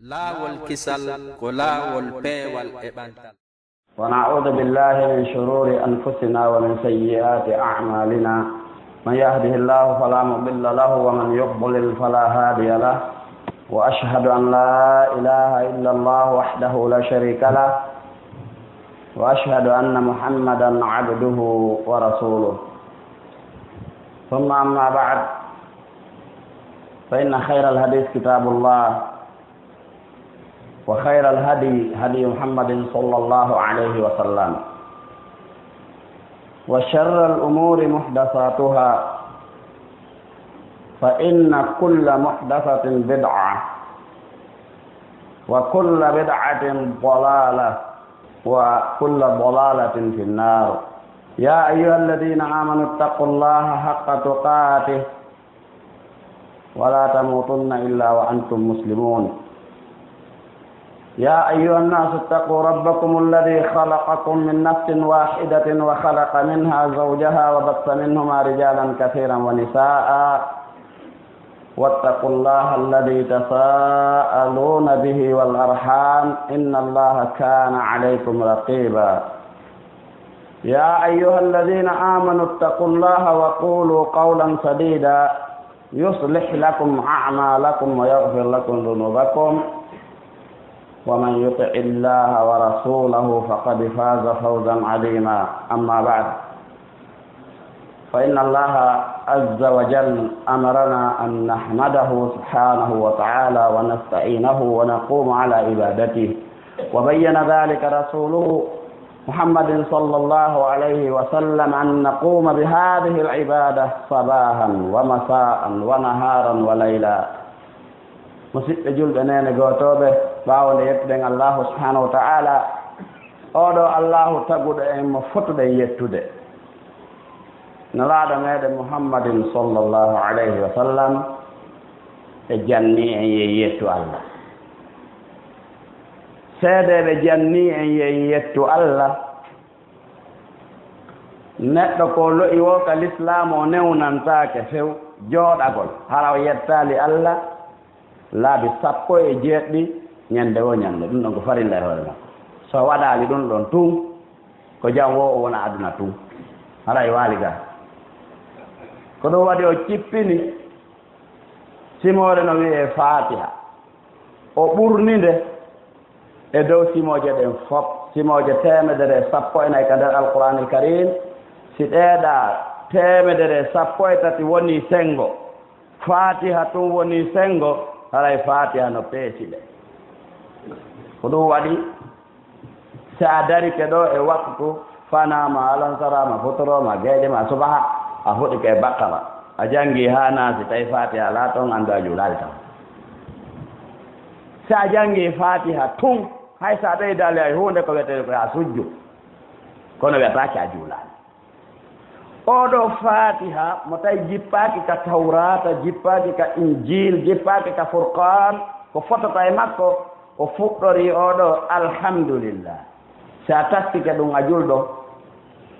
laawol kisal ko laawol peewal e ɓantal. ونعوذ بالله من شرور أنفسنا ومن سيئات أعمالنا من يهده الله فلا مضل له ومن يضلل فلا هادي له وأشهد أن لا إله إلا الله وحده لا شريك له وأشهد أن محمدا عبده ورسوله ثم أما بعد فإن خير الحديث كتاب الله وخير الهدي هدي محمد صلى الله عليه وسلم وشر الأمور محدثاتها فإن كل محدثة بدعة وكل بدعة ضلالة وكل ضلالة في النار يا أيها الذين آمنوا اتقوا الله حق تقاته ولا تموتن إلا وأنتم مسلمون يا أيها الناس اتقوا ربكم الذي خلقكم من نفس واحدة وخلق منها زوجها وبث منهما رجالا كثيرا ونساء واتقوا الله الذي تساءلون به والأرحام إن الله كان عليكم رقيبا يا أيها الذين آمنوا اتقوا الله وقولوا قولا سديدا يصلح لكم أعمالكم ويغفر لكم ذنوبكم ومن يطع الله ورسوله فقد فاز فوزا عظيما أما بعد فإن الله عز وجل أمرنا أن نحمده سبحانه وتعالى ونستعينه ونقوم على عبادته وبين ذلك رسوله محمد صلى الله عليه وسلم أن نقوم بهذه العبادة صباحا ومساء ونهارا وليلا musidɓe julɓe nene gotoɓe ɓawde yettuɗen allahu subhanahu wa ta'ala oɗo allahu taguɗo en mo fotuɗen yettude nalaɗo meɗen muhammadin sallllahu alayhi wa sallam e janni en ye yettu allah seedeɓe janni en ye yettu allah neɗɗo ko lo'i wo ka l'islam o newnantake few jooɗagol hara o yettali allah laabi 17 ñande o ñande ɗum ɗon ko farilla e hoore makko so waɗali ɗum ɗon tun ko jam wo o wona aduna tun haray waali ga ko ɗum waɗi o cippini simore no wiye fatiha o ɓurnide e dow simoje ɗen fop simoje 114 ka nder alqouranil karim si ɗeeɗa 113 woni sengo fatiha tun woni sengo haray fatiha no peesiɗe ko ɗum waɗi so a darike ɗo e waktu fanama alansarama fotoroma gueƴema subaha a fuɗike e bakkala a jangi ha naasi tawi fatiha ala toon andu a juulali tan so a jangi fatiha tun hay sa ɓeydali ay hunde ko wiyete ko a sujju kono wiyatake a juulali oɗo fatiha mo tawi jippaki ka tawrata jippaki ka injil jippaki ka furqan ko fotota e makko o fuɗɗori oɗo alhamdulillah sa taskike ɗum a julɗo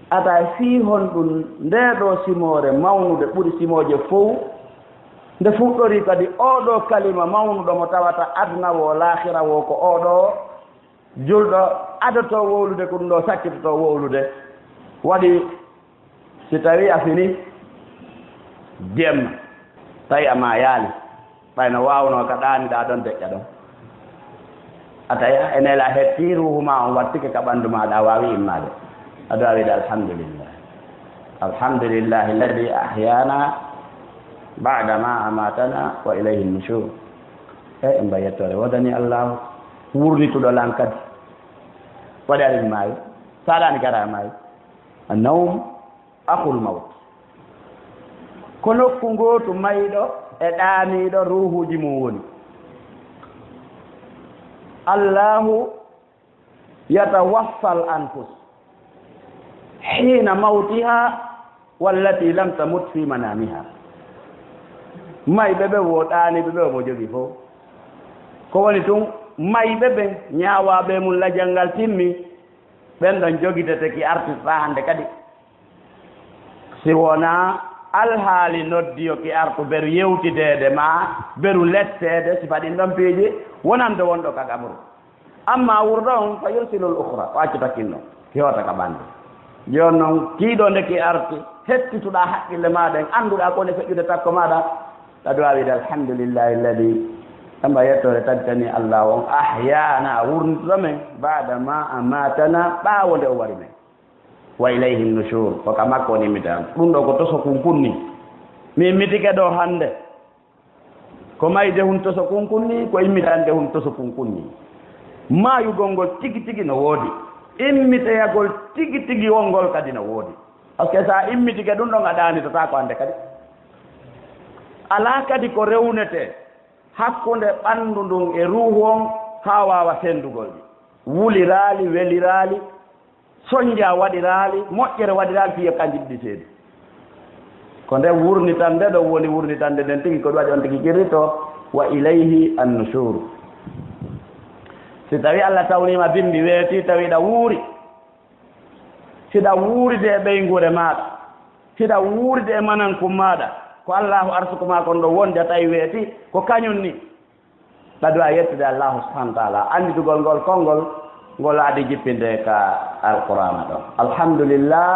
ata fi hon ɗum ndeɗo simore mawnude ɓuri simoje fof nde fuɗɗori kadi oɗo kalima mawnuɗo mo tawata adna wo lahira wo ko oɗo julɗo adoto wowlude ko ɗum ɗo sakkitoto wowlude waɗi si tawi a fini ndiyam tawi ama yaali ɓayno wawno ka ɗaniɗa ɗon deƴƴa ɗon a tawi enela hetti ruhuma on wattike ka ɓandu maɗa a wawi immade aɗo wawide alhamdulillah alhamdulillahi alladi ahyana bada ma amatana wa ilayhi nushur en mba yettore wodani allahu wurnituɗo lan kadi waɗi aɗen maayi saɗani gara maayi annawm akul mawt ko nokku ngotu mayɗo e ɗaaniɗo ruhuji mum woni allahu yatawaffal anfus hina mawtiha wallati lam tamut fi manamiha mayɓe ɓe wo ɗaaniɓe ɓe omo jogi fof ko woni tun mayɓe ɓe ñawaɓe mum lajal timmi ɓen ɗon jogitete ki artista hande kadi si wona alhaali noddiyo ki artu beru yewtidede ma beru lettede sifa ɗin ɗon piiji wonande wonɗo ka gamru amma wurɗo on fa yursilul ukhra o accita kinno hewta ka ɓande joni noon kiiɗo nde ki arti hettituɗa haqqille maɗa en annduɗa kone feƴƴude takko maɗa kadi wawide alhamdulillahi alladi amba yettore tadditani allah on ahyana wurnituɗo men bada ma amatana ɓawo nde o wari men wa ilayhi nushur ko ka makko woni immitan ɗum ɗo ko toso kunkunni mi immitike ɗo hande ko mayde hun toso kunkunni ko immitande hun toso kunkunni mayugol ngol tigi tigi no woodi immiteyagol tigi tigi wongol kadi no woodi par ce que sa immitike ɗum ɗo gaɗanitota ko hande kadi ala kadi ko rewnete hakkunde ɓanndu ndun e ruhu on ha wawa sendugol ɗi wulirali welirali soñdia waɗirali moƴƴere waɗirali fiye kanji ɗiɗi seedi ko nde wurnitande ɗo woni wurnitande nden tigi ko ɗum waɗi on tigi kirrito wa ilayhi annushur si tawi allah tawnima bimbi weeti tawiɗa wuuri siɗa wuuride e ɓeygure maɗa siɗa wuuride e manankum maɗa ko allahu arsukuma kon ɗo wonde a tawi weeti ko kañum ni kadi a yettude allahu subahanahu wa taala anditugol ngol konngol ngol aadi jippinde ka alqur'ana ɗo alhamdulillah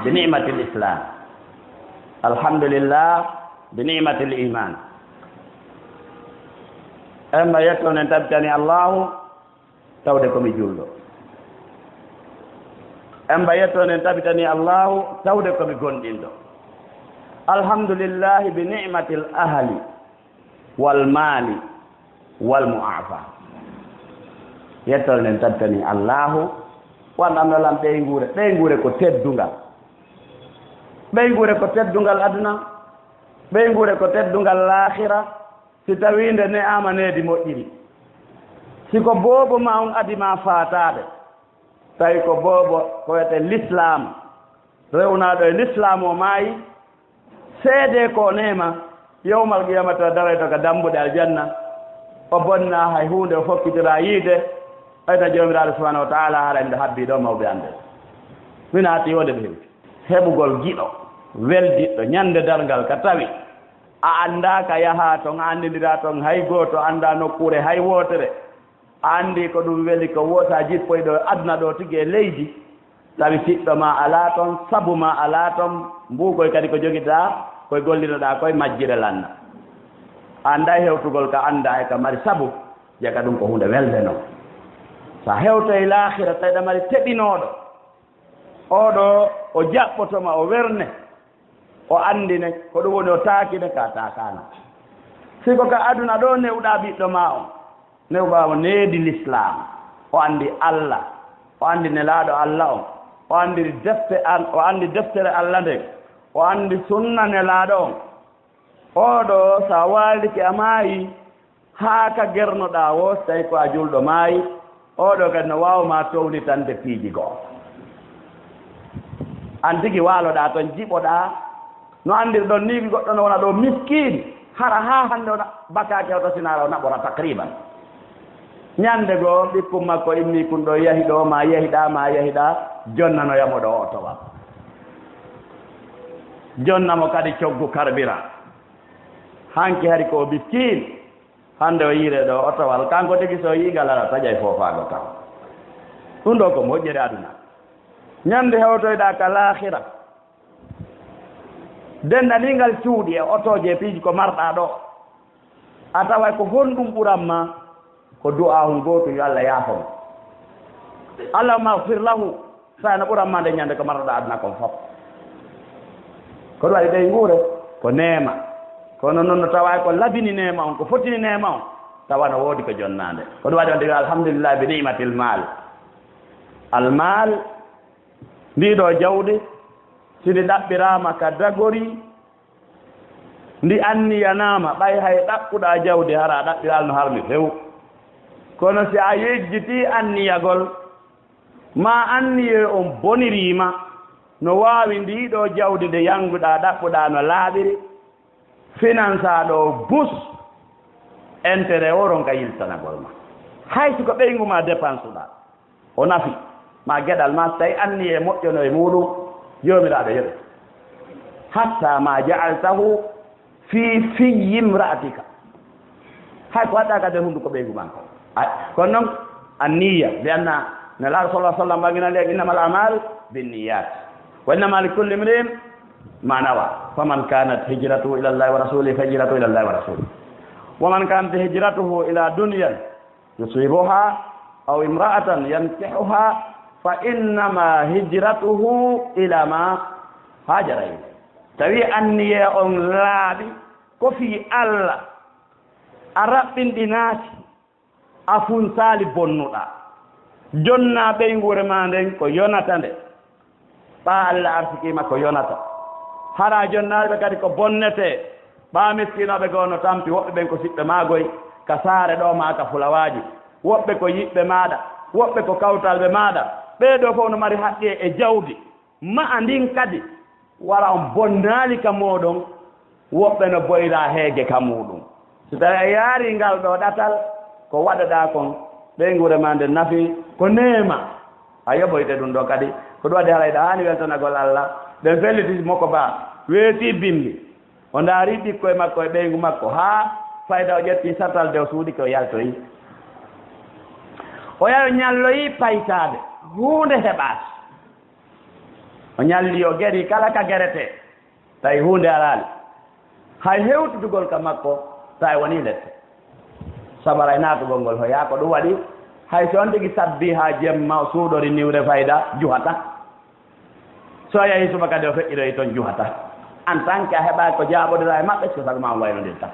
bi ni'matil islam alhamdulillah bi ni'matil iman emma yettonen tabitani allahu tawde komi julɗo emba yettonen tabitani allahu tawde komi gonɗinɗo alhamdulillahi bi ni'matil ahli wal mali wal mu'afa yettol nen tabitani allahu wanɗamnolam ɓeygure ko teddungal ɓeygure ko teddungal aduna ɓeygure ko teddungal lahira si tawinde ne amanedi moƴƴiri siko boobo ma on adima fatade tawi ko boobo ko wiyete l'islam rewnaɗo e l'islam o maayi seede ko nema yowmal qiyamata darayto ko dambuɗe aljanna o bonna hay hunde o fokkitira yiide ɓayta jomiraɗo subahanahu wa taala haala nde habbi ɗo mawɓe ande min hatti wonde ɓe hewti heɓugol giɗo weldiɗɗo ñande dargal ka tawi a annda ka yaha ton a anndidira ton hay gooto annda nokkure hay wootere a anndi ko ɗum weli ko woota jippoyɗo aduna ɗo tigi e leydi tawi siɗɗo ma alaa ton sabu ma alaa ton mbuukoy kadi ko jogiɗaa koye gollinoɗaa koye majjire lanna annda hewtugol ka annda e ka mari sabu jeka ɗum ko hunde welde noon so hewtoye laahira tawiɗa mari teɗinooɗo oɗo o jaɓɓotoma o werne o andine ko ɗum woni o taakine ka taakana siko ka aduna ɗo newɗa ɓiɗɗo ma on newɓa o needi l'islam o andi allah o andi nelaaɗo allah on o andi deftere allah nden o andi sunna nelaaɗo on oɗo sa waaliki a maayi haa ka gernoɗa wo so tawi ko a julɗo maayi oɗo kadi no wawma townitande piiji goo an tigi waaloɗa toon jiɓoɗa no andirɗon ni goɗɗo no wona ɗo miskine hara ha hande o baka kewto sinara o naɓora taqriban ñande goo ɓikkum makko immi kun ɗo yahi ɗo ma yahiɗa jonnanoyamo ɗo otowa jonnamo kadi coggu karbira hanki hari ko miskine hande o yiire ɗo otowal kanko tigi so yiigal ara taƴay fofago kam ɗum ɗo ko moƴƴere aduna ñande hewtoyɗa ka lahira dendaningal cuuɗi e otoje e piiji ko marɗa ɗo a tawa ko honɗum ɓuranma ko du'a hun gooto yo allah yaafon allahumma gfir lahu sayno ɓuranma nde ñande ko marɗoɗa aduna kon fof ko ɗum waɗi ɗey nguure ko neema kono noon no tawa ko labini neema on ko fotini neema on tawa no woodi ko jonnade ko ɗum waɗi on dewi alhamdulillah bi ni'matil mal almal ndiɗo jawdi sidi ɗaɓɓirama ka dagori ndi anniyanama ɓay hay ɗaɓɓuɗa jawdi hara ɗaɓɓiral no harmi few kono si a yejjiti anniyagol ma anniye on bonirima no wawi ndiɗo jawdi nde yanguɗa ɗaɓɓuɗa no laaɓiri finance ɗo bus intérêt oron ka yiltanagol ma hay siko ɓeyguma dépense uɗa o nafi ma gueɗal ma so tawi anniye moƴƴono e muɗum jomiraɗo yoɓe hatta ma ja'altahu fi imra'atika hay ko waɗa kade hunduko ɓeygu manko kono noon anniya lianna nelaɗo sallah sallam mbagina leeg innamal amal binniyat wa innama likulli imri'in ma nawa faman kanat hijratuhu ila allahi wa rasulihi fa hijratuhu ila allahi wa rasulihi wa man kanat hijratuhu ila dunyan yusibuha aw imra'atan yankihuha fa innama hijratuhu ila ma hajara ilayhi tawi anniya on laaɓi ko fi Allah a raɓɓinɗi naati a funsaali bonnuɗa jonna ɓeygure ma nden ko yonata nde ɓa Allah arsikima ko yonata hara jonnaɓe kadi ko bonnete ɓa miskinoɓe gono tampi woɓɓe ɓen ko siɓɓe maagoy ka saare ɗo ma ka fulawaji woɓɓe ko yiɓɓe maɗa woɓɓe ko kawtalɓe maɗa ɓeeɗo fof no mari haqqe e jawdi ma a ndin kadi wara on bonnaali ka moɗon woɓɓe no boyra heege ka muɗum so tawi a yaari ngal ɗo ɗatal ko waɗaɗa kon ɓeygure ma nde nafi ko neema a yoɓoyte ɗum ɗo kadi ko ɗum waɗi harayɗa hani weltanagol Allah ɓen felliti makko ba weeti bimbi o ndaari ɓikkoye makko e ɓeygu makko haa fayda o ƴetti sartal dew suuɗi ko yaltoyi o yahi o ñalloyi paytade hunde heɓaat o ñalli o geri kala ka gerete tawi hunde alaali hay hewtudugol ka makko tawi woni lette sabara e naatugol ngol hoya ko ɗum waɗi hay so on tigi sabbi ha jemma o suuɗori niwre fayda juhata so yahi suba kadi o feƴƴiroyi toon juhata en tant que a heɓaki ko jaaɓodira e maɓɓe so sago ma waynodirta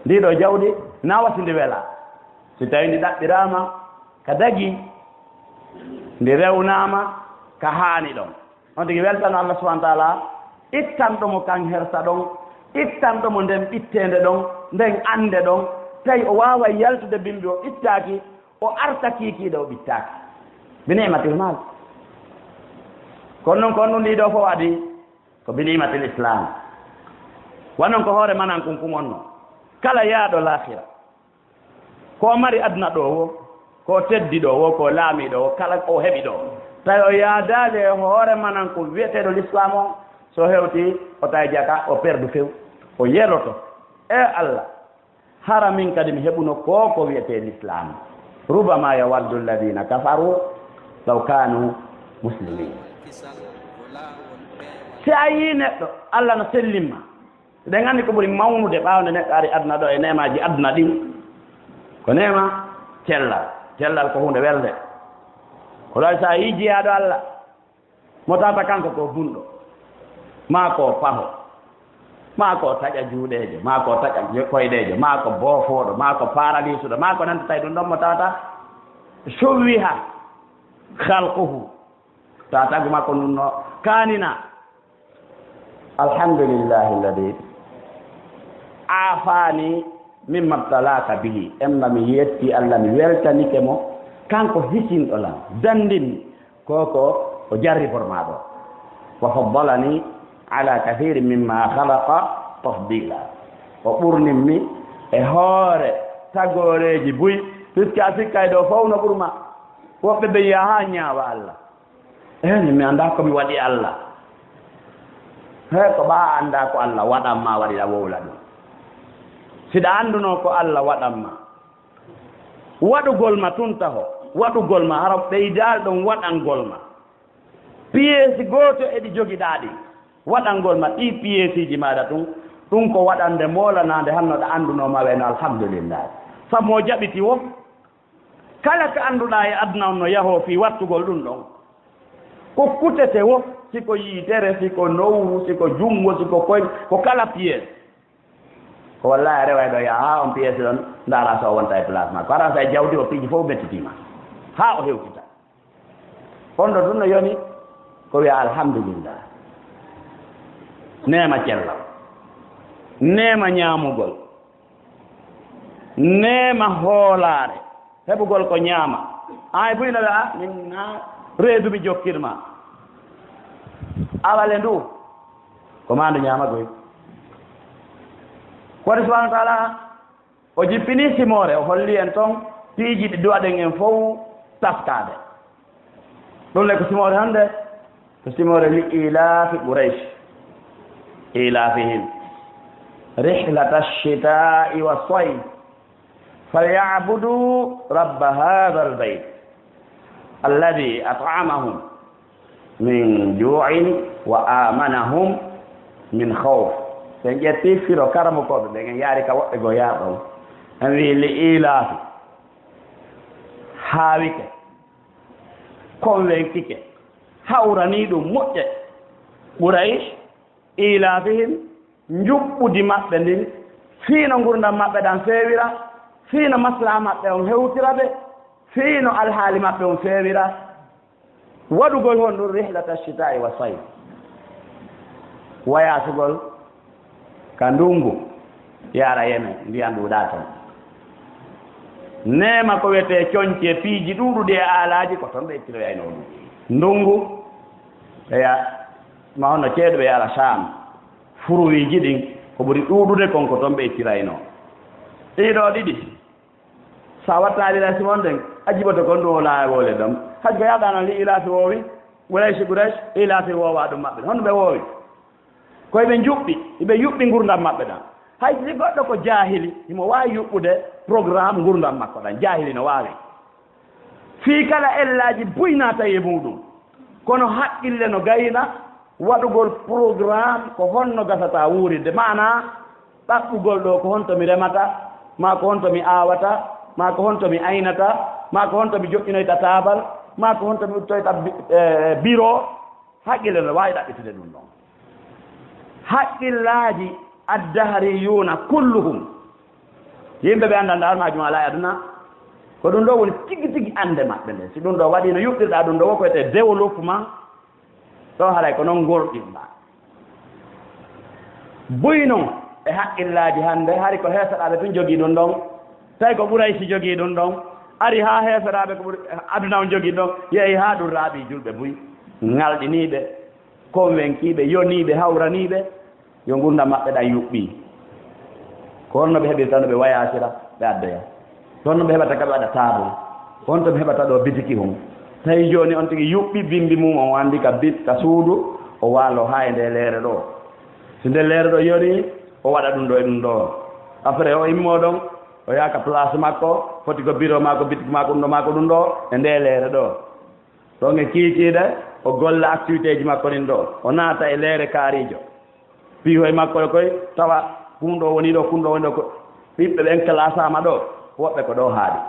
ndiɗo jawɗi na wasi ndi wela si tawi ndi ɗaɓɓirama ka dagi ndi rewnama ka haani ɗon on tigi weltano Allah subahana taala ittanɗomo kan hersa ɗon ittanɗomo nden ɓittende ɗon nden ande ɗon tawi o wawa yaltude bimbi o ittaki o arta kiikiɗo o ɓittaki binimatil mal kono noon kon ɗum ɗiɗo fof adi ko binimatil islam wanon ko hoore manan kunkumonno kala yaaɗo lahira ko mari aduna ɗo wo ko teddi ɗo wo ko laamiɗo wo kala o heɓi ɗo tawi o yaadade e hoore manan ko wiyeteɗo l'islam o so hewti o tawi jaka o perdu few o yeloto e Allah hara min kadi mi heɓuno ko wiyete l'islam rubama yawaddu alladina kafaru law kanu muslimin si a yi neɗɗo Allah no sellimma eɗen anndi ko ɓuri mawnude ɓaawde neɗɗo ari aduna ɗo e nemaji aduna ɗin ko nema cellal ko hunde welde ko ɗo sa yi jeyaɗo Allah mo tata kanko ko bunɗo ma ko paho ma ko taƴa juuɗejo ma ko taƴa koyɗejo ma ko boofoɗo ma ko paralisuɗo ma ko nanta tawi ɗum ɗon mo tata sowwiha halquhu ta tagu makko nunno kanina alhamdulillahi alladi afani mimma btalaka bihi emma mi yetti Allah mi weltanike mo kanko hisinɗo lam dandinmi koko o jarriborma ɗo wa faddalani ala kathiri mimma khalaqa tafdila o ɓurninmi e hoore tagoreji buy puisque a sikkay ɗo fof no ɓurma woɓɓe ɓe yiya ha ñaawa Allah eni mi anda komi waɗi Allah he ko ɓa anda ko Allah waɗanma waɗiɗa wowla ɗum siɗa anduno ko Allah waɗanma waɗugol ma tuntaho waɗugol ma hara ɓeydal ɗon waɗangol ma piyeesi gooto eɗi jogiɗa ɗi waɗangol ma ɗi piyeesiji maɗa ɗum ko waɗande molanade hannoɗa andunoma weno alhamdulillah sabu mo jaɓiti wo kala ko annduɗa e aduna on no yaho fi wattugol ɗum ɗon ko kutete wo siko yiitere siko nowru siko jungo siko koy ko kala piyees ko wallahi rewa ɗo yaha ha on piyeesi ɗon ndara so wonta e place ma ko ara sa e jawdi o piiji fof bettitima ha o hewtita on ɗo ɗum no yoni ko wiya alhamdulillah nema cellal nema ñaamugol nema hoolaare heɓugol ko ñaama ay buyno ɓe a min reeduɓe jokkirma awale ndu ko mandu ñaamagoy kono subahana wa taala o jippini simore o holli en toon piiji ɗi duwaɗen en fof taftade ɗum le ko simore hande ko simore li ilafi ɓuraysh إيلافهم رحلة الشتاء والصيف فليعبدوا رب هذا البيت الذي أطعمهم من جوع وآمنهم من خوف سنجتي في ركرم كود dengan yari ka wobbe go yaado en wi li ilafi haawike konwenkike hawrani dum mujje buray ilafihim njubbudi mabbe ndin fiino gurdam mabbe dan feewira fiino maslaha mabbe on hewtirabe fiino alhaali mabbe on feewira waɗugol hon ɗum rihlata shita'i wa sayf wayatugol ka ndungu yara yemen ndiyan ɗuɗa tan nema ko wiyete coñce piiji ɗuɗuɗi e aalaji ko toon ɓe ittiroyayno ɗum ndungu eya ma honno ceeɗo ɓe yara sam furuwiji ɗin ko ɓuri ɗuɗude kon ko toon ɓe ittirayno ɗiɗo ɗiɗi sa wattaɗira simon ɗen a jiɓoto kon ɗum o laawole ɗam hajjo yaɗano li ilafi woowi ɓuraysi ɓuraysi ilafi woowa ɗum maɓɓe honno ɓe woowi koye ɓe juɓɓi iɓe yuɓɓi gurdam maɓɓe ɗan hay si goɗɗo ko jahili imo wawi yuɓɓude programme gurdam makko ɗan jahili no wawi fii kala ellaji buynata e muɗum kono haqqille no gayna waɗugol programme ko honno gasata wuurde mana ɓaɓɓugol ɗo ko honto mi remata ma ko honto mi awata ma ko honto mi aynata ma ko honto mi joƴƴinoyta tabal ma ko honto mi uttoyta bureau haqqille no wawi ɗaɓɓitude ɗum ɗon haqqillaji addahriyuna kulluhum yimɓe ɓe andan dal majum ala e aduna ko ɗum ɗo woni tigi tigi ande maɓɓe nde si ɗum ɗo waɗi no yuɓɓirɗa ɗum ɗo wokoyete développement ɗo haray ko noon gorɗinɗa buy noon e haqqillaji hannde hari ko heesaɗaɓe tun jogii ɗum ɗon tawi ko ɓuray si jogii ɗum ɗon ari ha heesaɗaɓe ko ɓuri aduna on jogii ɗon yeehi ha ɗum raaɓi julɓe buy ŋalɗiniɓe convainquiɓe yoniɓe hawraniɓe yo gurdam maɓɓe ɗa yuɓɓi ko honno ɓe heɓirta no ɓe wayasira ɓe addoya ko honno ɓe heɓata ka ɓe waɗa table ko honto ɓe heɓata ɗo bitiki hum tawi joni on tigi yuɓɓi bimbi mum on andi ka bit ka suudu o waalo ha e nde leere ɗo so nde leere ɗo yoni o waɗa ɗum ɗo e ɗum ɗo après o immo ɗon o yaaka place makko foti ko bureau makko bitiki makko ɗum ɗo makko ɗum ɗo e nde leere ɗo ɗon e kiikiiɗe o golla activité ji makko ɗin ɗo o naata e leere kaarijo piihoye makko koye tawa kum ɗo woni ɗo kum ɗo woni ɗo ko ɓiɓɓe ɓen classama ɗo woɓɓe ko ɗo haaɗi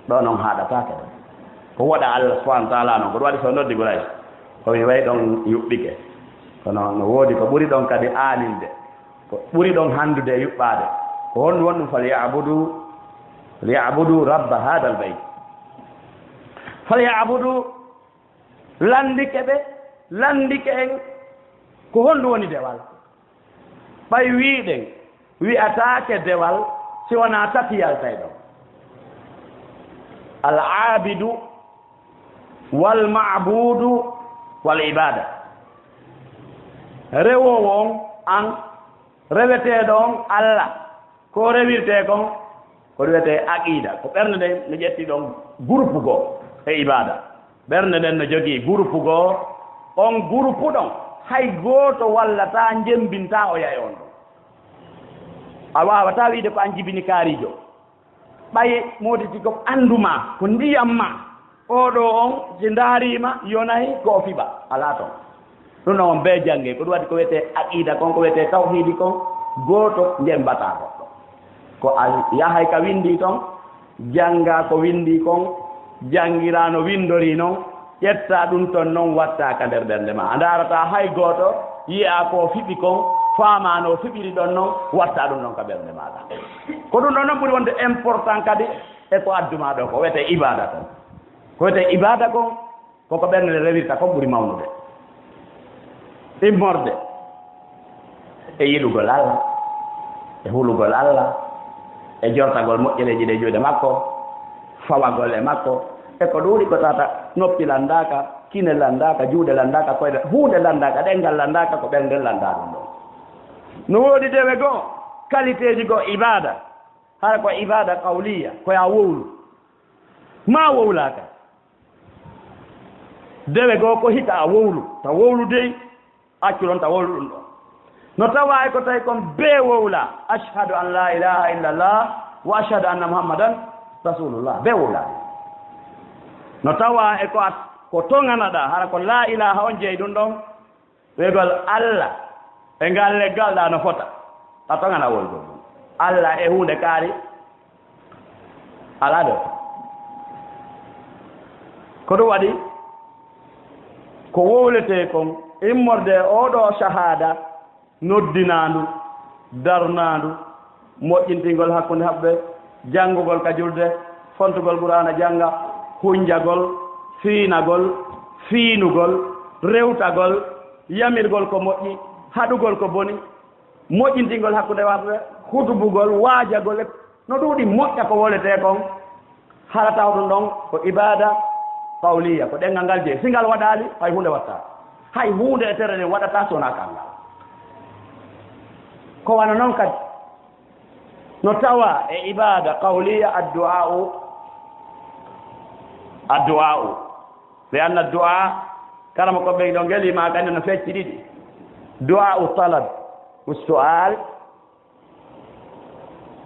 ɗo noon haaɗatake ɗo ko waɗa Allah subahanahu wa taala noon koɗo waɗi so noddi ɓuray komi wayi ɗon yuɓɓike kono no woodi ko ɓuri ɗon kadi aaninde ko ɓuri ɗon handude e yuɓɓaade ko honɗum wonɗum falyabudu rabba hada al bayt falyabudu landike en ko honɗum woni dewal ɓay wiiɗen wi'ataake dewal si wonaa tati yaltay ɗon al aabidu wal maabudu wal ibada rewowo on an reweteeɗo on Allah ko rewirtee kon ko wiyetee aqida ko ɓernde nden no ƴetti ɗon groupe goo e ibada ɓernde nden no jogii groupe goo on groupe ɗon hay gooto wallata jembinta o yay on ɗon a wawata wiide ko an jibini kaarijo ɓaye moditi ko anduma ko ndiyam ma oɗo on si ndaarima yonayi ko o fiɓa ala toon ɗum noon on bee jangge ko ɗum waɗi ko wiyete aqida kon ko wiyete tawhidi kon gooto jembata goɗɗo ko a yahay ka windi toon jannga ko windi kon janngira no windori noon ƴetta ɗum toon noon watta ka nder ɓernde ma a ndaarata hay gooto yiya ko fiɓi kon faamano fiɓiri ɗon noon watta ɗum noon ka ɓernde maɗa ko ɗum ɗon noon ɓuri wonde important kadi e ko adduma ɗo ko wiyete ibada kon ko wiyete ibada kon koko ɓernde nde rewirta kon ɓuri mawnude immorde e yiɗugol Allah e hulugol Allah e jortagol moƴƴeleji ɗe juuɗe makko fawagol e makko e ko ɗuuɗi ko tata noppi landaka kine landaka juuɗe landaka koyɗe huunde landaka ɗengal landaka ko ɓerndel landa ɗum ɗon no woodi dewe goo qualité ji goo ibada hara ko ibada qawliya koya wowlu ma wowlaka dewe goo ko hita a wowlu ta wowlu dey accuɗon ta wolu ɗum ɗo no tawa ko tawi kon be wowla ashhadu an la ilaha illallah wa ashhadu anna muhammadan rasulullah be wowla no tawa ko tonganaɗa hara ko la ilaha on jeeyi ɗum ɗon wegol allah e ngal leggal ɗa no fota a tongana wolgol ɗum allah e hunde kaari ala ɗo ko ɗum waɗi ko wowlete kon immorde oɗo shahada noddinandu darnandu moƴƴintingol hakkunde haɓɓe janngugol ka julde fontugol qur'ana janga hunjagol fiinagol fiinugol rewtagol yamirgol ko moƴƴi haɗugol ko boni moƴƴintingol hakkunde haɓɓe hutubugol waajagol no ɗuuɗi moƴƴa ko wolete kon hara taw ɗum ɗon ko ibada qawliya ko ɗengal ngal jeeyi si ngal waɗaali hay hunde watta hay hunde e tere nden waɗata sona kangal ko wana noon kadi no tawa e ibada qawliya addu'a'u li anna du'a karama ko ɓe ɗo ngelima kandi no fecci ɗiɗi du'a'u talab والسؤال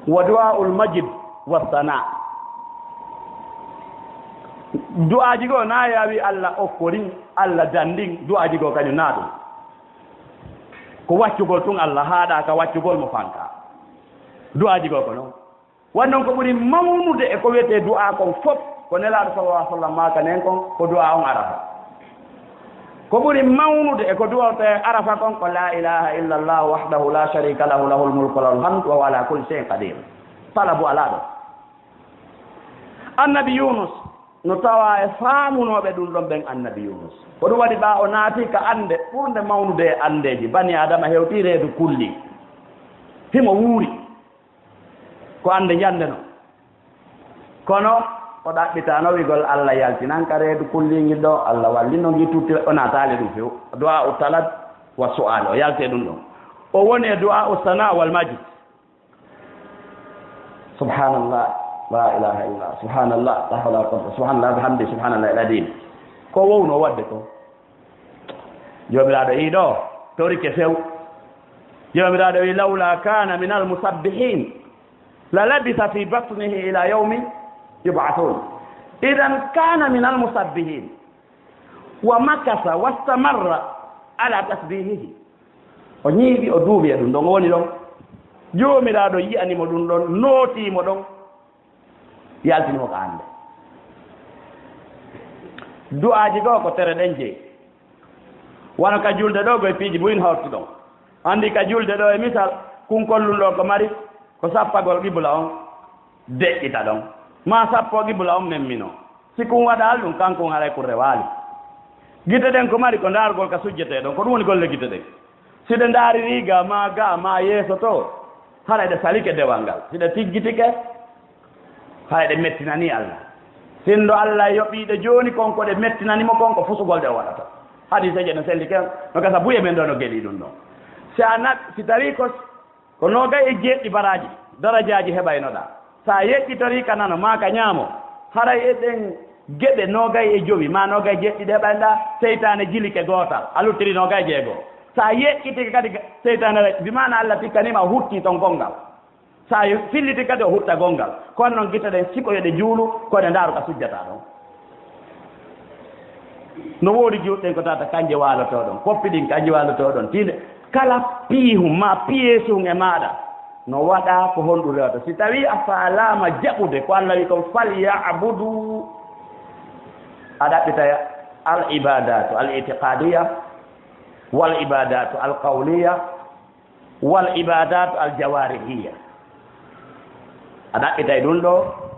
ودعاء المجد والثناء دعاء جيغو نا ياوي الله اوكورين الله داندين دعاء جيغو كاني نادو ko waccugol tun Allah haada ka waccugol mo fanka du'a jigo ko non wannan ko buri mawnude e ko wete du'a kon fop ko nelaaɗo sallallahu alaihi wasallam maka nen kon ko du'a on arafa ko buri mawnude e ko du'a te arafa kon ko la ilaha illa allah wahdahu la sharika lahu lahul mulku wa lahul hamdu wa ala kulli shay'in qadir talabu ala do annabi yunus no tawa e faamunoɓe ɗum ɗon ɓen annabi yunus ko ɗum waɗi ɓa o naati ka ande ɓurde mawnude e andeji bani adama hewti reedu kulli himo wuuri ko ande jande no kono o ɗaɓɓitano wigol allah yaltinan ka reedu kullingil ɗo allah wallino gittutti o natali ɗum few du'a u talab wa su'al o yalte ɗum ɗon o woni e du'a u sana wal majid subhanallah la ilaha illa subhanallah la hawla wala quwwata subhanallah bihamdi subhanallah al-azim ko wowno wadde ko jomiraɗo ii ɗo torike few jomiraɗo wi lawla kana min almusabbihin la labisa fi batnihi ila yawmi yub'athun idan kana min almusabbihin wa makasa wastamarra ala tasbihihi o ñiiɓi o duuɓi e ɗum ɗon o woni ɗon jomiraɗo yi'animo ɗum ɗon nootimo ɗon yaltinimo ko ande du'aji ɗo ko tere ɗen jeyi wano ka julde ɗo koye piiji buyin hawti ɗon andi ka julde ɗo e misal kunkollul ɗo ko mari ko sappagol qibla on deƴƴita ɗon ma sappo qibla on memmino sikkum waɗal ɗum kankum haray kurre waali gite ɗen ko mari ko ndaargol ka sujjete ɗon ko ɗum woni golle gite ɗen siɗe ndaari riga ma ga ma yeeso to hara ɗe salike dewal ngal siɗe tiggitike hay ɗe mettinani allah sinno allah yoɓiiɗe jooni konko ɗe mettinanimo konko fusugol ɗe o waɗata hadise je no selli ken no gasa buye men ɗo no geɗi ɗum ɗon si a nat si tawi ko nogay e jeeɗɗi baraji darajaji heɓaynoɗa sa yeƴƴitori ka nano ma ka ñaamo haray e ɗen geɗe nogay e jowi ma nogay jeeɗɗiɗe heɓaynoɗa seytane jilike gootal a luttiri nogay jeegoo sa yeƴƴitike kadi seytane bimana allah tikkanima hutti ton gongal sa filliti kadi o hutta gongal kono noon gita ɗen siko yoɗe juulu koɗe ndaaru ka sujjata ɗon no woodi juuɗɗen ko tata kanje waaloto ɗon koppi ɗin kanje waaloto ɗon tinde kala piihum ma piyeesum e maɗa no waɗa ko honɗu rewata si tawi a faalama jaɓude ko allah wi kon fal yabudu a ɗaɓɓita al ibadatu al itiqadiya wal ibadatu al qawliya wal ibadatu al jawarihiya a ɗaɓɓitay ɗum ɗo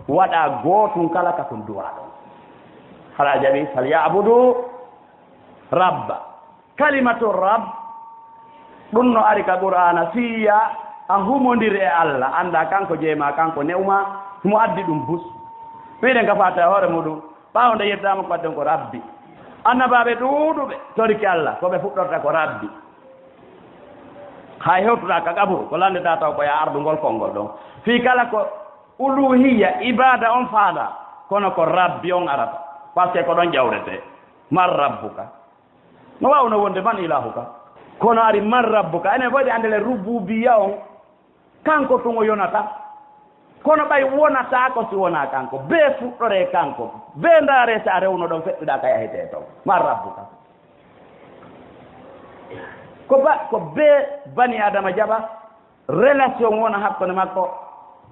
waɗa gootum kala ka tum duwa ɗon hala jaɓi fal yabudu rabba kalimatu rabb ɗum no ari ka qur'ana fiya a humodiri e allah anda kanko jeema kanko newma mo addi ɗum bus wiɗen ka fata e hoore muɗum ɓaawo nde yettama ko wadden ko rabbi annabaɓe ɗuuɗuɓe toriki allah koɓe fuɗɗorta ko rabbi hay hewtuɗa ka ƙabru ko landeta taw koye ardugol konngol ɗon fii kala ko uluhiya ibada on faada kono ko rabbi on arata par ce que ko ɗon ƴawrete man rabbuka no wawno wonde man ilahuka kono ari man rabbuka ene fodi andele rububiyya on kanko tungo yonata kono ɓay wonata ko si wona kanko be fuɗɗore kanko be ndaare sa rewno ɗon feɗɗuɗa ka yahete toon man rabbuka ko be bani adama jaɓa relation wona hakkunde makko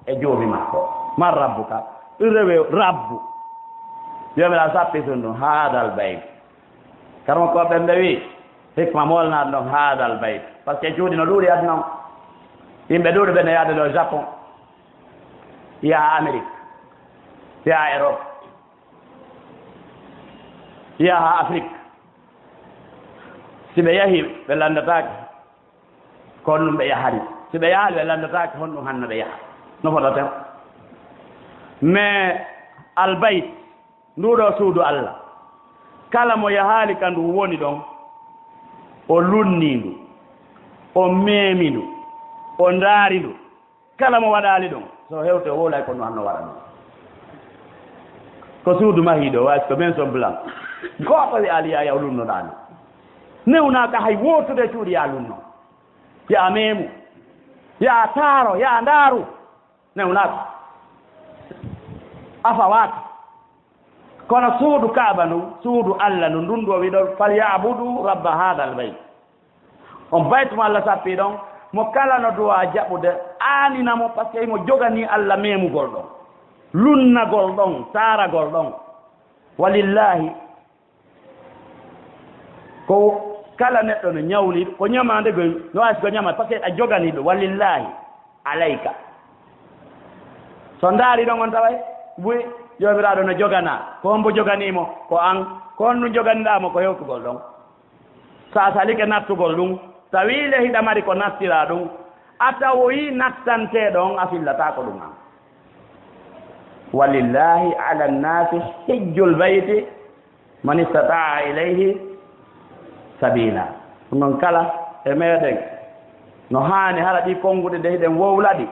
e joomi makko man rabbuka ɗum rewe rabbu jomiraɗo sappi ton ɗum haadal bayt karmo ko ɓe wi hikma molnaɗo ɗon haadal bayt par ce que cuuɗi no ɗuuɗi aduna o yimɓe ɗuuɗi ɓe ne yaade ɗo Japon yaha Amérique yaha Europe yaha Afrique si ɓe yahi ɓe landatake ko honɗum ɓe yahani si ɓe yahali ɓe landatake honɗum hanno ɓe yaha no fotaten mais albayt nduɗo suudu Allah kala mo yahali ka ndu woni ɗon o lunnindu o memindu o ndaarindu kala mo waɗali ɗon so hewte o wolay ko no hanno waɗa ɗum ko suudu mahiɗo wasi ko maison blanc goto wi aliya yaw lunnoɗani newnaka hay wotude cuuɗi ya lunno ya memu ya taaro ya ndaaru newnaka afawaka kono suudu kaaba ndu suudu Allah ndu ndun ɗo wiɗo falyabudu rabba hada al bayt on baytumo Allah sappi ɗon mo kala no duwa jaɓude aaninamo par ce que mo jogani Allah memugol ɗon lunnagol ɗon taaragol ɗon walillahi ko kala neɗɗo no ñawliɗo ko ñamande goy no wasi ko ñama par ce que a joganiɗo walillahi alayka so ndaari ɗon on taway buy jomiraɗo no jogana ko hombo joganimo ko an ko honɗum joganiɗamo ko hewtugol ɗon sa salike nattugol ɗum tawile hiɗamari ko nattira ɗum a tawoyi nattante ɗon a fillata ko ɗum an walillahi ala nnasi hijjul bayti man istataa ilayhi sabila ɗum noon kala e meɗen no haani hara ɗi konnguɗe nde hiɗen wowlaɗi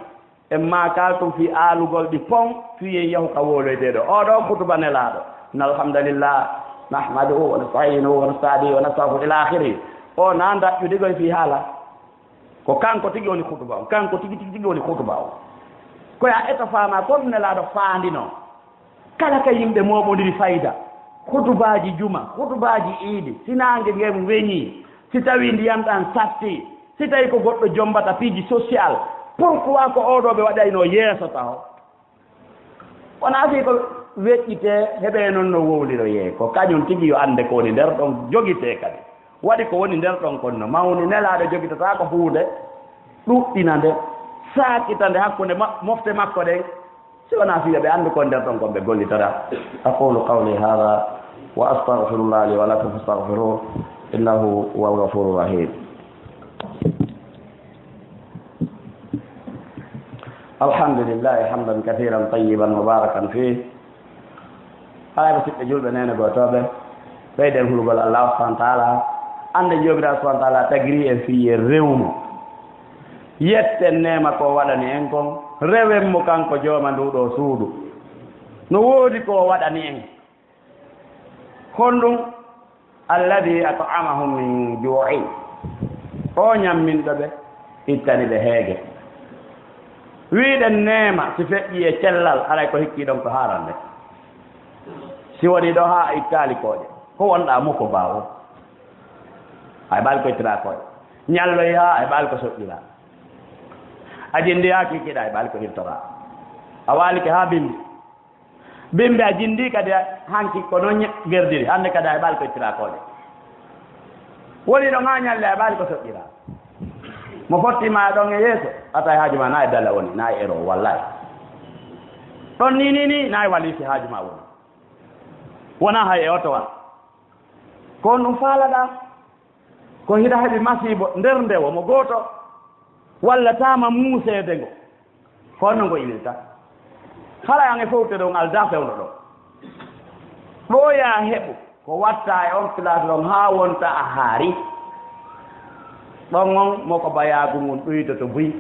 en makal tum fi aalugol ɗi pon fiye yahu ka woloyteɗo oɗo kutuba nelaɗo inna alhamdulillah nahmaduhu wa nasta'inuhu wa nasta'dihi wa nastaghfiruhu ila akhirih o na daƴƴude fi haala ko kanko tigi woni kutuba o kanko tigi woni kutuba o koya eto faama comme nelaɗo faandino kala ka yimɓe moɓodiri fayida kutubaji juma kutubaji iidi sinange ngem weñi si tawi ndiyam ɗan satti si tawi ko goɗɗo jombata piiji social pourquoi ko oɗo ɓe waɗayno yeeso taw wona fi ko weƴƴite heɓe noon no wowliro yee ko kañum tigi yo ande ko woni nder ɗon jogite kadi waɗi ko woni nder ɗon konno mawni nelaɗo jogitata ko huunde ɗuɗɗina nde saakita nde hakkunde mofte makko ɗen si wona fiya ɓe anndu kon nder ɗon kon ɓe gollitora aqulu qawli hada wa astaghfirullah li wa lakum fastaghfiruh innahu huwal ghafurur rahim alhamdulillahi hamdan kathiran tayyiban mubarakan fih hayɓe siɓɓe julɓe nene gotoɓe ɓeyden hulgol allah subahana taala ande jomiraɗo subahana taala tagiri en fiye rewmo yetten nema ko waɗani en kon rewenmo kanko jooma nduɗo suudu no woodi ko waɗani en honɗum alladi at'amahum min ju'in o ñamminɗo ɓe ittani ɓe heege wiiɗen neema si feƴƴi e cellal alay ko hikkiɗon ko haarande si woni ɗo ha ittali koƴe ko wonɗa mukko bawo hay ɓaali ko ittira koƴe ñalloyi ha ay ɓaali ko soƴƴira a jindi ha kikiɗa ay ɓaali ko hirtora a waalike ha bimbi a jindi kadi hanki ko noon gerdiri hande kadi ay ɓaali ko ittira koƴe woni ɗon ha ñalle ay ɓaali ko soƴƴira mo fottima ɗon e yeeso ata haaju ma na e dala woni na e ero wallahi ɗon ni na e walisi haaju ma woni wona hay e otowa ko ɗum faalaɗa ko hiɗa heɓi masibo nder ndewo mo gooto walla tama muusede ngo honno ngo ilirta hala yange fowte ɗon alda fewno ɗon ɗoya heɓu ko watta e on place ɗon ha wonta a haari ɗon on moko bayagu mum ɗoytoto buy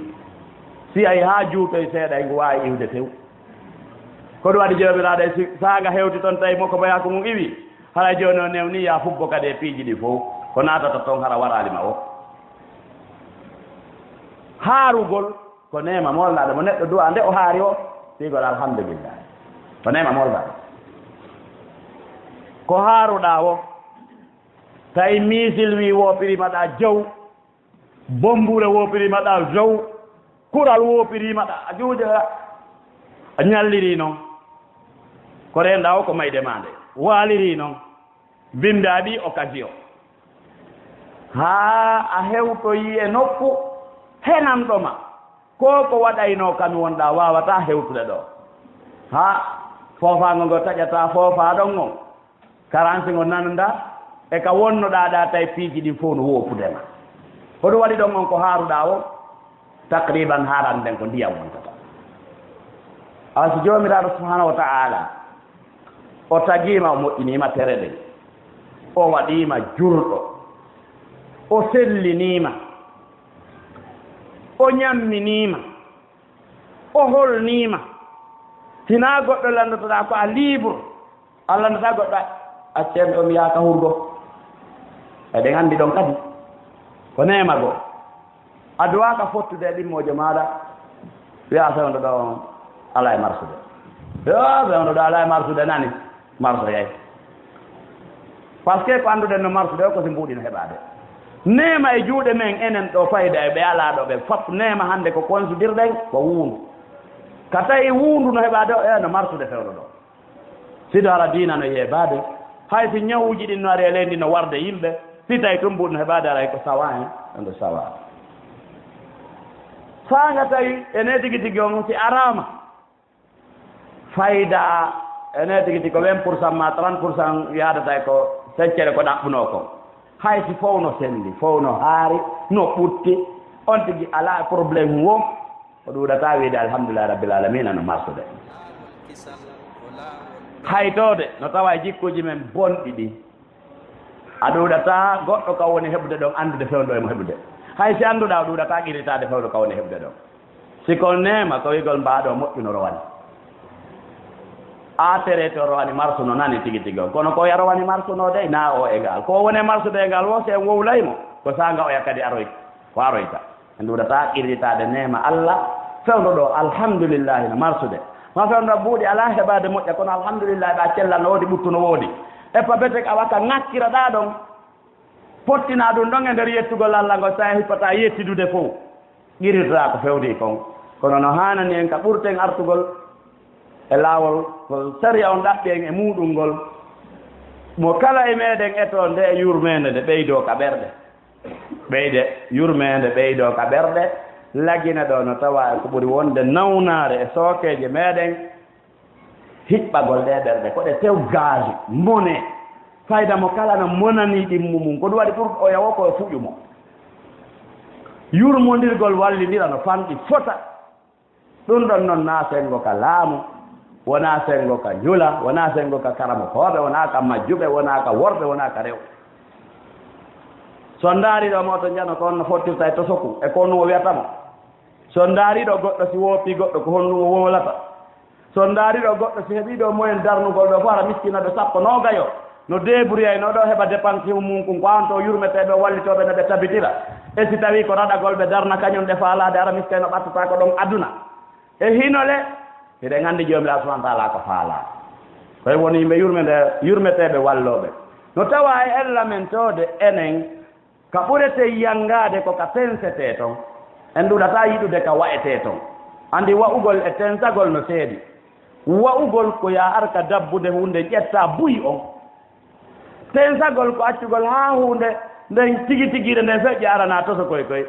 si ay ha juutoy seeɗa e ngu wawi iwde tew ko ɗum waɗi jomiraɗo e saaga hewti toon tawi moko bayagu mum iwi hara joni o newni ya fubbo kadi e piiji ɗi fof ko natata toon hara waralima o haarugol ko nema molnaɗo mo neɗɗo duwa nde o haari o sigol alhamdulillah ko nema molnaɗo ko haaruɗa o tawi misil wi wopirimaɗa jaw bombure wopirimaɗa jaw kural wopirimaɗa a juuɗe a ñalliri noon ko renɗa o ko mayde ma nde waaliri noon bimde aɗi occasion haa a hewtoyi e nokku henanɗoma ko waɗayno kami wonɗa wawata hewtude ɗo ha foofago ngo taƴata foofa ɗon on karansi ngo nanada e ka wonnoɗa ɗa tawi piiji ɗi fof no woppudema hoɗum waɗi ɗon on ko haaruɗa o taqriban haaranɗen ko ndiyam wontata so jomiraɗo subhanahu wa ta'ala o tagima o moƴƴinima tere ɗen o waɗima jurɗo o sellinima o ñamminima o holnima tina goɗɗo landotoɗa ko a libre a landata goɗɗo acceme o mi yaaka hurgo eɗen andi ɗon kadi ko nema goo a duwaka fottude e ɗimmojo maɗa wiya fewndo ɗo ala e marsude fewndo ɗo ala e marsude nani marso yey par ce que ko annduɗen no marsude o ko si mbuɗino heɓade nema e juuɗe men enen ɗo fayda e ɓe alaɗo ɓe fop nema hannde ko considirɗen ko wuundu ka tawi wuundu no heɓade o no marsude fewɗo ɗo sido ala diina no yeɓade hay si ñawuji ɗin no ari e leydi no warde yimɓe si tawi tum mbuɗno heɓade alay ko sawa hen ɗonɗo sawa faanga tawi ene tigi tigi on si arama fayda ene tigi tigi ko 20% ma 30% yadata ko seccere ko ɗaɓɓuno ko hay si fof no selli fof no haari no ɓutti on tigi ala probléme wo o ɗuɗata wiide alhamdulillah rabbil alamina no marsude haytode no tawa jikkuji men bonɗi ɗi a ɗuɗata goɗɗo ka woni heɓude ɗon andude fewndo emo heɓude hay si annduɗa o ɗuɗata qirritade fewdo ka woni heɓude ɗon siko nema ko wigol mbaɗo moƴƴuno rowani a terete o rowani marsuno nani tigi tigi on kono ko ya rowani marsuno de na o égal ko woni marsude égal wo se wowlaymo ko sanga oya kadi aroy ko aroyta en ɗuɗata qirritade nema allah fewndo ɗo alhamdulillahi no marsude ma fewndo buuɗi ala heɓade moƴƴa kono alhamdulillahi ɗa cella no woodi ɓuttu no woodi e pabetek a wakka ŋakkiraɗa ɗon pottina ɗum ɗon e nder yettugol allah ngo sa hippata yettidude fof qirritata ko fewndi kon kono no hanani en ka ɓurten artugol e laawol ko saria on ɗaɓɓi en e muɗum ngol mo kala e meɗen eto nde yurmede nde ɓeydo ka ɓerɗe ɓeyde yurmede ɓeydo ka ɓerɗe laggina ɗo no tawa ko ɓuri wonde nawnare e sookeje meɗen hiɓɓagol ɗe ɓerɗe ko ɗe tew gage mone fayda mo kala no monani ɗimmu mum ko ɗum waɗi ɓur o yawo koye fuƴumo yurmodirgol wallidira no famɗi fota ɗum ɗon noon na sengo ka laamu wona sengo ka ñula wona sengo ka karamo koɓe wona ka majjuɓe wona ka worɓe wona ka rewɓe so ndaariɗo moto jano ko honno fottirta e tosoku e ko honnumo wiyatamo so ndaariɗo goɗɗo si woppi goɗɗo ko honnumo wowlata so ndaariɗo goɗɗo si heɓiɗo moyen darnugol ɗo fo ara miskinaɓe sappo nogayo no débrouillé no ɗo heɓa dépense mum kum ko anto yurmeteɓe wallitoɓe no ɓe tabitira e si tawi ko raɗagol ɓe darna kañum ɗe faalade ara miskino ɓattata ko ɗon aduna e hinole hiɗen anndi jomiraɗo subahana taala ko faala koye woni yimɓe yurmeteɓe walloɓe no tawa e ella men tode enen ka ɓurete yangade ko ka tensete toon en ɗuɗata yiɗude ka wa'ete toon andi wa'ugol e tensagol no seedi wa'ugol ko ya arka dabbude hunde ƴetta buyi on tensagol ko accugol ha hunde nden tigi tigire nden feƴƴe arana toso koye koye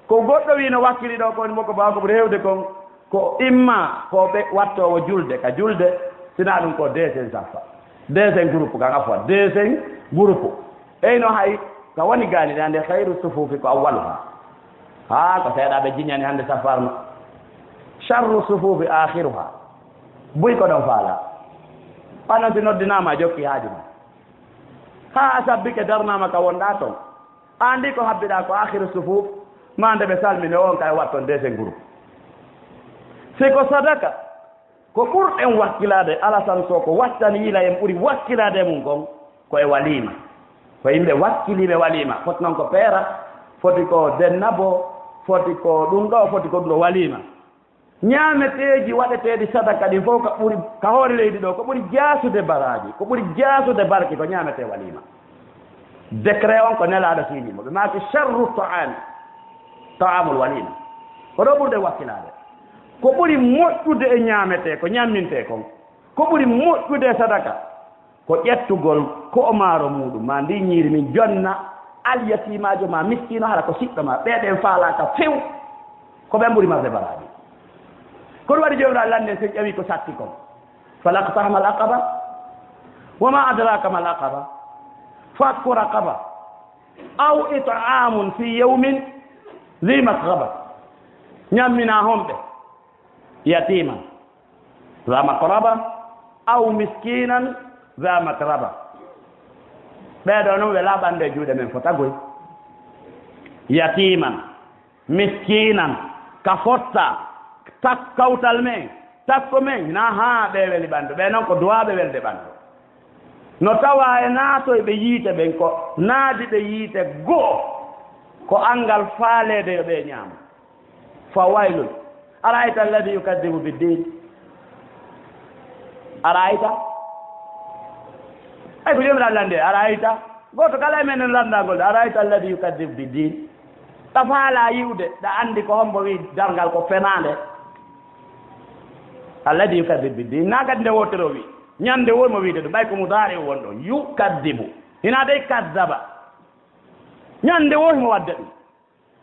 ko goɗɗo wi no wakkili ɗo koni moko bawa ko ɓuri hewde kon ko imma ko ɓe wattowo julde ka julde sina ɗum ko deuxiéme saffa deuxiéme groupe kan afwa deuxiéme groupe eyno hay ka woni gaani ɗe hannde hayru sufufi ko awwaluha ha ko seeɗaɓe jiñani hannde safarno charru sufufi akhiruha buy ko ɗon faala ɓanon si noddinama a jokki haaju ma ha a sabbike darnama ka wonɗa toon andi ko habbiɗa ko akhiru sufuf ma nde ɓe salmini on kay watton deuxiéme groupe si ko sadaka ko ɓurɗen wakkilade alasan so ko wattani yiila en ɓuri wakkilade mum kon koye walima ko yimɓe wakkiliɓe walima foti noon ko peera foti ko dennabo foti ko ɗum ɗo foti ko ɗum ɗo walima ñaameteeji waɗeteeɗi sadaka ɗi fof ka hoore leydi ɗo ko ɓuri jaasude baraji ko ɓuri jaasude barki ko ñaametee walima décret on ko nelaaɗo siñimo ɓe maaki charru ta'amul walima ko ɗo ɓurde wakkilaade ko ɓuri moƴƴude e ñaametee ko ñammintee kon ko ɓuri moƴƴude e sadaka ko ƴettugol ko maaro muɗum ma ndi ñiiri min jonna alyatimajo ma miskino hara ko siɗɗo ma ɓeeɗen faalaka few ko ɓen ɓuri marde baraji kono waɗi jomiraɗo lande sen ƴawi ko satti kon falaqtahama al aqaba wama adraka ma al aqaba fakku raqaba aw it'amun fi yawmin zi masghaba ñammina homɓe yatiman za maqraba aw miskinan za matraba ɓeeɗo noon ɓe laaɓande juuɗe men fo tagoy yatiman miskinan ka fotta tak kawtal men takko men na haa ɓe weli ɓanndu ɓe noon ko duwaaɓe welde ɓanndu no tawa e naatoy ɓe yiite ɓen ko naadi ɓe yiite goo ko angal faaleede yo ɓe ñaama fa waylun arayta alladi yukadibu biddin arayta ay ko jomiraɗo lande arayta goto kala e men en lanndagol de arayta alladi yukadibu biddin ɗa faala yiwde ɗa anndi ko hombo wi darngal ko fenaande alladi yukadibu biddin na kadi nde wotoro wi ñande wonmo wiide ɗum ɓay ko mudaari won ɗo yukadibu hina dey kaddaba ñande wohimo wadde ɗum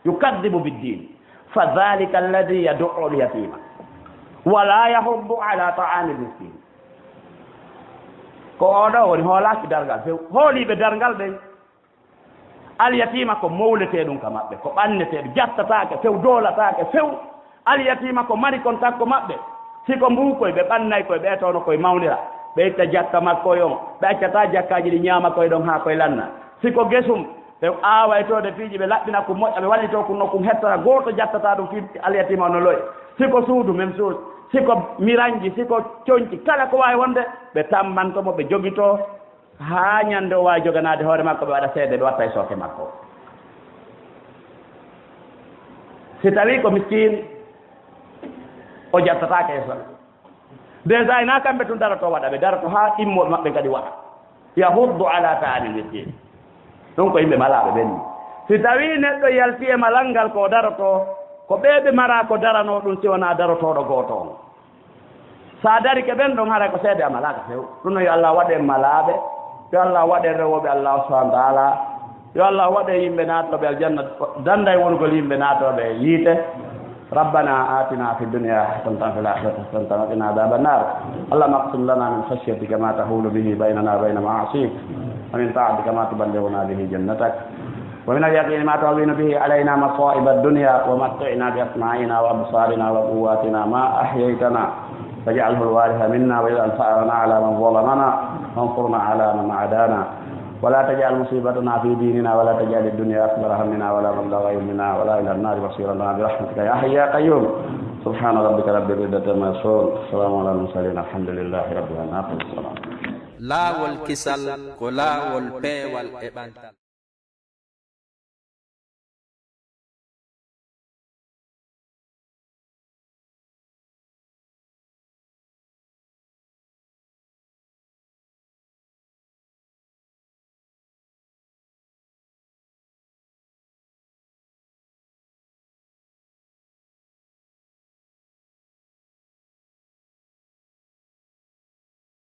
yukadibu biddin fa dhalika alladi yad'u lyatima wala yahuddu ala ta'ami lmiskin ko oɗo woni hoolaki dargal few hooliɓe dargal ɓen alyatima ko mawlete ɗum ka maɓɓe ko ɓanneteɓe jattatake few doolataake few alyatima ko mari kon takko maɓɓe siko mbuukoy ɓe ɓannay koye ɓeetono koye mawnira ɓe itta jakka makko yon ɓe accata jakkaji ɗi ñaama koye ɗon haa koye lanna siko gesum ɓe aawaytode fiiji ɓe laɓɓina ko moƴƴa ɓe wallito ko nokkum hettata gooto jattata ɗum fi alyatima no loye siko suudu même chose siko miranji siko coñci kala ko waawi wonde ɓe tammantomo ɓe jogito haa ñande o waawi joganaade hoore makko ɓe waɗa seede ɓe watta e sooke makko si tawi ko miskin o jattatake e son déjà ina kamɓe tun darato waɗa ɓe darato haa immoɓe maɓɓe kadi waɗa yahuddu ala ta'ami miskin ɗum ko yimɓe malaaɓe ɓenni si tawi neɗɗo yalti e malal ngal ko daroto ko ɓeeɓe mara ko darano ɗum si wona darotoɗo gooto on sa dari ke ɓen ɗon hara ko seede a malaka few ɗum no yo Allah waɗe malaaɓe yo Allah waɗe rewoɓe Allah subhanahu wa taala yo Allah waɗe yimɓe naatoɓe aljanna danda e wongol yimɓe naatoɓe yiite ربنا آتنا في الدنيا حسنة وفي الآخرة حسنة وقنا عذاب النار اللهم اقسم لنا من خشيتك ما تحول به بيننا وبين معاصيك ومن طاعتك ما تبلغنا به جنتك ومن اليقين ما تهون به علينا مصائب الدنيا ومتعنا بأسماعنا وأبصارنا وقواتنا ما أحييتنا واجعله الوارث منا واجعل ثأرنا على من ظلمنا وانصرنا على من عادانا ولا تجعل مصيبتنا في ديننا ولا تجعل الدنيا أكبر همنا ولا مبلغ علمنا ولا إلى النار مصيرنا برحمتك يا حي يا قيوم سبحان ربك رب العزة عما يصفون السلام على المرسلين الحمد لله رب العالمين. لا والكسل كلا والبي والإبانتال